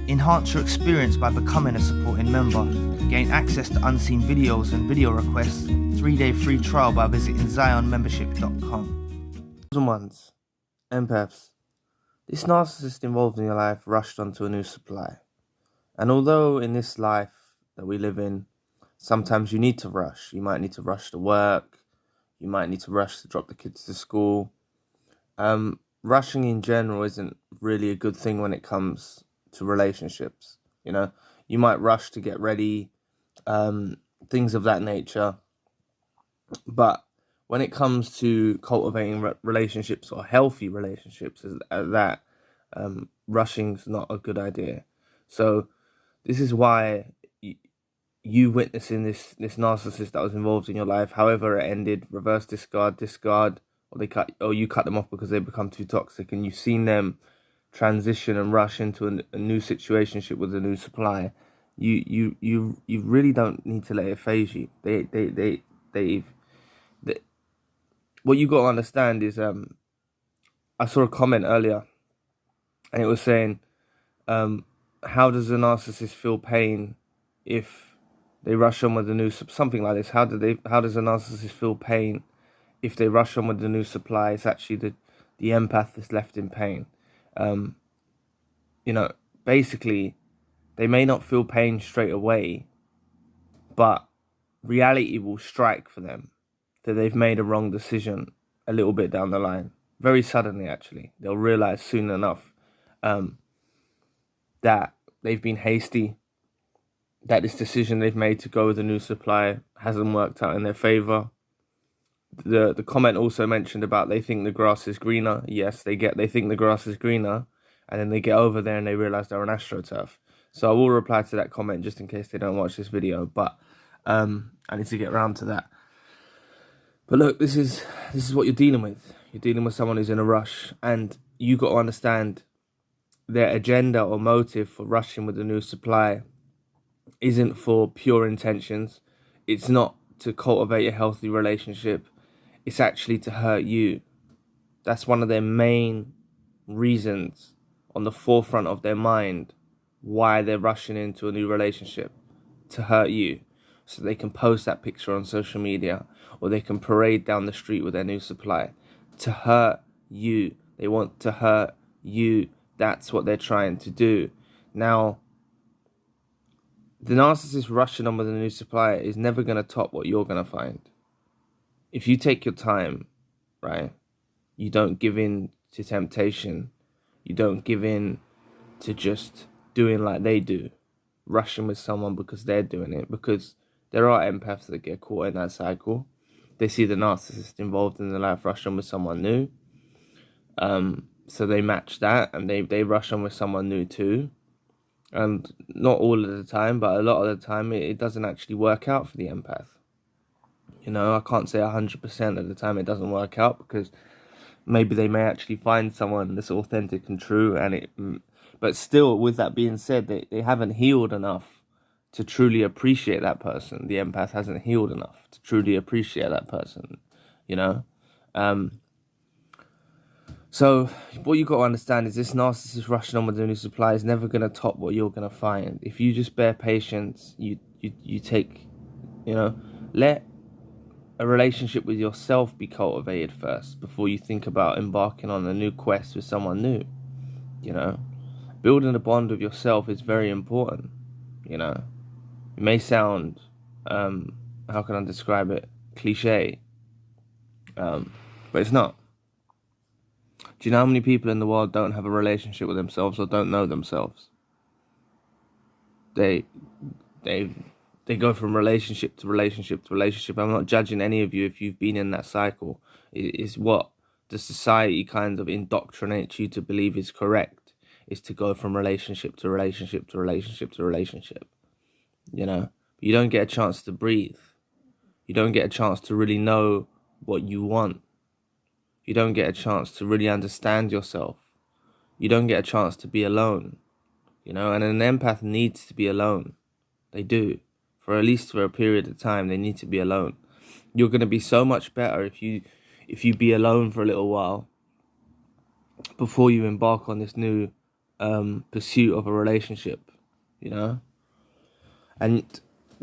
Enhance your experience by becoming a supporting member. Gain access to unseen videos and video requests. 3-day free trial by visiting zionmembership.com. Ones, empaths. This narcissist involved in your life rushed onto a new supply. And although in this life that we live in, sometimes you need to rush. You might need to rush to work. You might need to rush to drop the kids to school. Rushing in general isn't really a good thing when it comes to relationships. You might rush to get ready, things of that nature. But when it comes to cultivating relationships or healthy relationships, rushing's not a good idea. So this is why you witnessing this narcissist that was involved in your life, however it ended, reverse discard, or you cut them off because they become too toxic, and you've seen them transition and rush into a new situationship with a new supply. You really don't need to let it phase you. What you got to understand is, I saw a comment earlier, and it was saying, how does a narcissist feel pain if they rush on with the new something like this? How does a narcissist feel pain if they rush on with the new supply? It's actually the empath that's left in pain. Basically, they may not feel pain straight away, but reality will strike for them that they've made a wrong decision a little bit down the line. Very suddenly, actually. They'll realize soon enough that they've been hasty, that this decision they've made to go with a new supply hasn't worked out in their favor. The comment also mentioned about they think the grass is greener. Yes, they think the grass is greener, and then they get over there and they realize they're on AstroTurf. So I will reply to that comment just in case they don't watch this video, but I need to get around to that. But look, this is what you're dealing with. You're dealing with someone who's in a rush, and you got to understand their agenda or motive for rushing with the new supply isn't for pure intentions. It's not to cultivate a healthy relationship. It's actually to hurt you. That's one of their main reasons on the forefront of their mind why they're rushing into a new relationship, to hurt you, so they can post that picture on social media, or they can parade down the street with their new supply. To hurt you. They want to hurt you. That's what they're trying to do. Now, the narcissist rushing on with a new supply is never going to top what you're going to find. If you take your time, right, you don't give in to temptation, you don't give in to just doing like they do, rushing with someone because they're doing it, because there are empaths that get caught in that cycle. They see the narcissist involved in their life, rush on with someone new, so they match that, and they rush on with someone new too. And not all of the time, but a lot of the time, it doesn't actually work out for the empath. I can't say 100% of the time it doesn't work out, because maybe they may actually find someone that's authentic and true, but still, with that being said, they haven't healed enough to truly appreciate that person. The empath hasn't healed enough to truly appreciate that person, So what you got to understand is this narcissist rushing on with the new supply is never going to top what you're going to find. If you just bear patience, you take, let a relationship with yourself be cultivated first before you think about embarking on a new quest with someone new. Building a bond with yourself is very important. It may sound, how can I describe it, cliche, but it's not. Do you know how many people in the world don't have a relationship with themselves or don't know themselves? They go from relationship to relationship to relationship. I'm not judging any of you if you've been in that cycle. It's what the society kind of indoctrinates you to believe is correct, is to go from relationship to relationship to relationship to relationship. You don't get a chance to breathe. You don't get a chance to really know what you want. You don't get a chance to really understand yourself. You don't get a chance to be alone. And an empath needs to be alone. They do. For at least for a period of time, they need to be alone. You're going to be so much better if you be alone for a little while before you embark on this new pursuit of a relationship, you know? And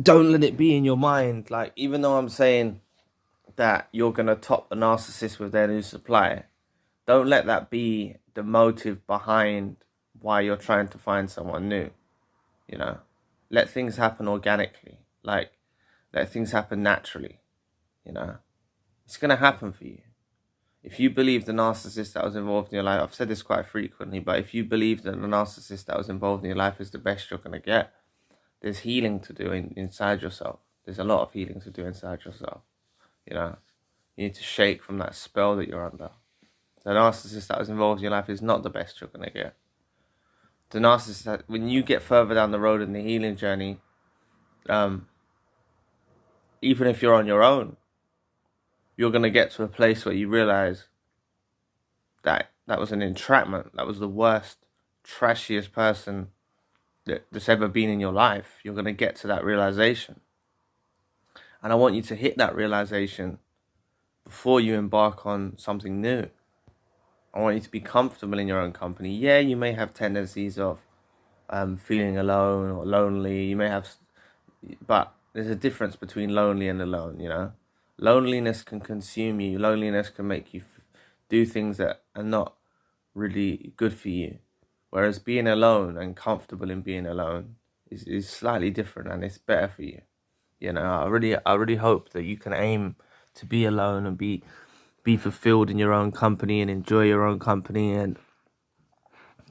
don't let it be in your mind, like, even though I'm saying that you're going to top the narcissist with their new supply, don't let that be the motive behind why you're trying to find someone new, you know? Let things happen organically, like, let things happen naturally, you know? It's going to happen for you. If you believe the narcissist that was involved in your life, I've said this quite frequently, but if you believe that the narcissist that was involved in your life is the best you're going to get, there's healing to do inside yourself. There's a lot of healing to do inside yourself, you know? You need to shake from that spell that you're under. The narcissist that was involved in your life is not the best you're going to get. The narcissist, that, when you get further down the road in the healing journey, even if you're on your own, you're going to get to a place where you realize that that was an entrapment. That was the worst, trashiest person that's ever been in your life. You're going to get to that realization. And I want you to hit that realization before you embark on something new. I want you to be comfortable in your own company. Yeah, you may have tendencies of feeling alone or lonely. You may have, but there's a difference between lonely and alone, you know? Loneliness can consume you. Loneliness can make you do things that are not really good for you. Whereas being alone and comfortable in being alone is slightly different, and it's better for you. You know, I really hope that you can aim to be alone and be fulfilled in your own company and enjoy your own company. And,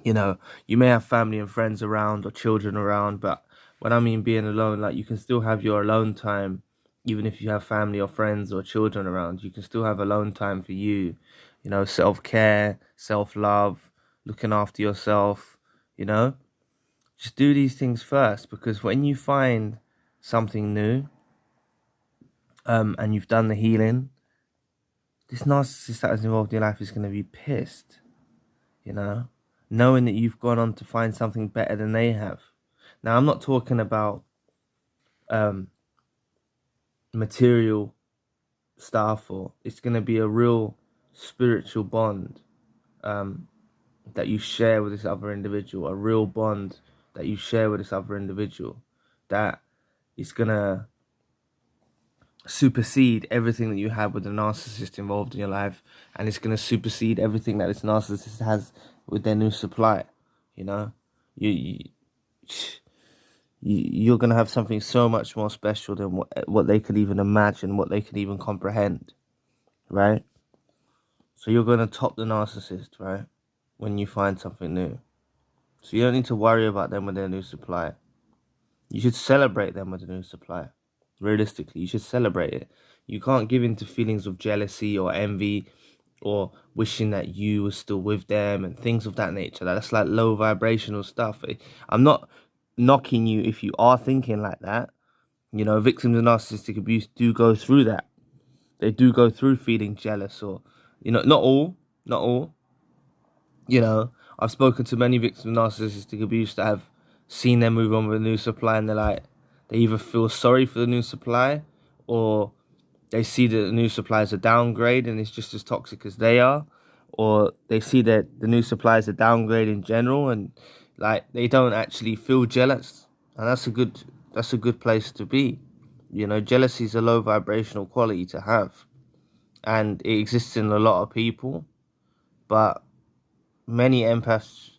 you know, you may have family and friends around or children around, but when I mean being alone, like, you can still have your alone time. Even if you have family or friends or children around, you can still have alone time for you. You know, self-care, self-love, looking after yourself, you know. Just do these things first, because when you find something new, and you've done the healing, this narcissist that is involved in your life is going to be pissed, you know, knowing that you've gone on to find something better than they have. Now, I'm not talking about material stuff, or it's going to be a real spiritual bond that you share with this other individual, a real bond that you share with this other individual that is going to supersede everything that you have with the narcissist involved in your life, and it's going to supersede everything that this narcissist has with their new supply. You know, you're going to have something so much more special than what they could even imagine, what they could even comprehend, right? So you're going to top the narcissist, right, when you find something new. So you don't need to worry about them with their new supply. You should celebrate them with a new supply. Realistically, you should celebrate it. You can't give in to feelings of jealousy or envy or wishing that you were still with them and things of that nature. That's like low vibrational stuff. I'm not knocking you if you are thinking like that. You know, victims of narcissistic abuse do go through that. They do go through feeling jealous, or, you know, not all. You know, I've spoken to many victims of narcissistic abuse that have seen them move on with a new supply, and they're like, they either feel sorry for the new supply, or they see that the new supply is a downgrade and it's just as toxic as they are, or they see that the new supply is a downgrade in general, and like, they don't actually feel jealous. And that's a good place to be. You know, jealousy is a low vibrational quality to have, and it exists in a lot of people, but many empaths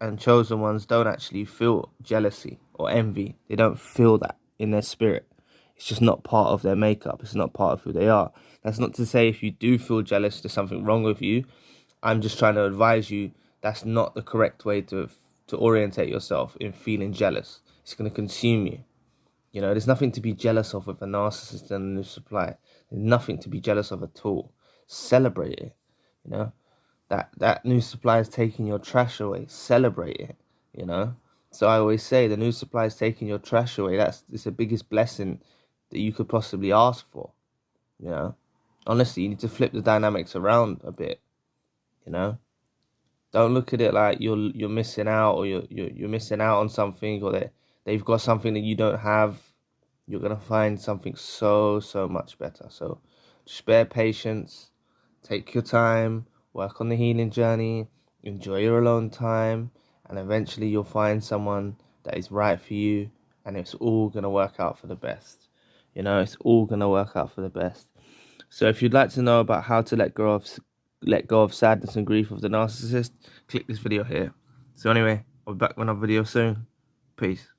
and chosen ones don't actually feel jealousy or envy. They don't feel that in their spirit. It's just not part of their makeup. It's not part of who they are. That's not to say if you do feel jealous, there's something wrong with you. I'm just trying to advise you that's not the correct way to orientate yourself in feeling jealous. It's going to consume you. You know, there's nothing to be jealous of with a narcissist and a new supply. There's nothing to be jealous of at all. Celebrate it, you know. That new supply is taking your trash away. Celebrate it, you know. So I always say, the new supply is taking your trash away. It's the biggest blessing that you could possibly ask for, you know. Honestly, you need to flip the dynamics around a bit, you know. Don't look at it like you're missing out, or you're missing out on something, or they've got something that you don't have. You're gonna find something so much better. So just bear patience, take your time, work on the healing journey, enjoy your alone time, and eventually you'll find someone that is right for you, and it's all going to work out for the best. You know, it's all going to work out for the best. So if you'd like to know about how to let go of sadness and grief of the narcissist, click this video here. So anyway, I'll be back with another video soon. Peace.